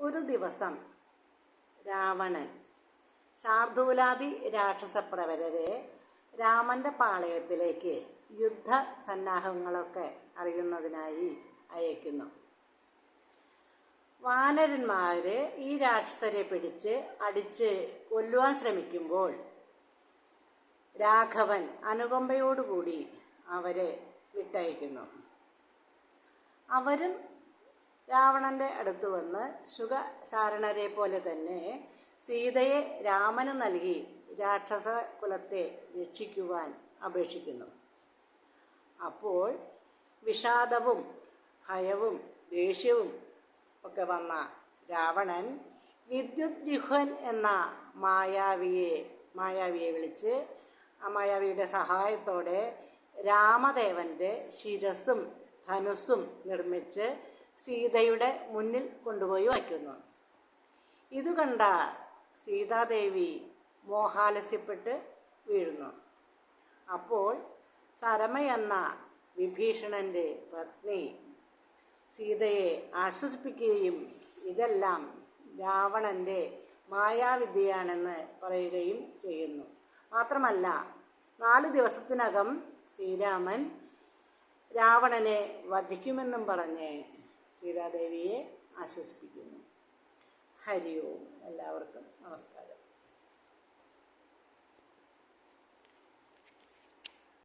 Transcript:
ഒരു ദിവസം രാവണൻ ശാർദൂലാദി രാക്ഷസപ്രവരരെ രാമന്റെ പാളയത്തിലേക്ക് യുദ്ധ സന്നാഹങ്ങളൊക്കെ അറിയുന്നതിനായി അയക്കുന്നു. വാനരന്മാര് ഈ രാക്ഷസരെ പിടിച്ച് അടിച്ച് കൊല്ലുവാൻ ശ്രമിക്കുമ്പോൾ രാഘവൻ അനുകമ്പയോടുകൂടി അവരെ വിട്ടയക്കുന്നു. അവരും രാവണന്റെ അടുത്ത് വന്ന് ശുകശാരണരെ പോലെ തന്നെ സീതയെ രാമന് നൽകി രാക്ഷസ കുലത്തെ രക്ഷിക്കുവാൻ അപേക്ഷിക്കുന്നു. അപ്പോൾ വിഷാദവും ഭയവും ദേഷ്യവും ഒക്കെ വന്ന രാവണൻ വിദ്യുദ്യുഹൻ എന്ന മായാവിയെ വിളിച്ച് ആ മായാവിയുടെ സഹായത്തോടെ രാമദേവന്റെ ശിരസും ധനുസ്സും നിർമ്മിച്ച് സീതയുടെ മുന്നിൽ കൊണ്ടുപോയി വയ്ക്കുന്നു. ഇതു കണ്ട സീതാദേവി മോഹാലസ്യപ്പെട്ട് വീഴുന്നു. അപ്പോൾ സരമയെന്ന വിഭീഷണന്റെ പത്നി സീതയെ ആശ്വസിപ്പിക്കുകയും ഇതെല്ലാം രാവണന്റെ മായാവിദ്യയാണെന്ന് പറയുകയും ചെയ്യുന്നു. മാത്രമല്ല 4 ദിവസത്തിനകം ശ്രീരാമൻ രാവണനെ വധിക്കുമെന്നും പറഞ്ഞ് സീതാദേവിയെ ആശ്വസിപ്പിക്കുന്നു. ഹരി ഓം. എല്ലാവർക്കും നമസ്കാരം.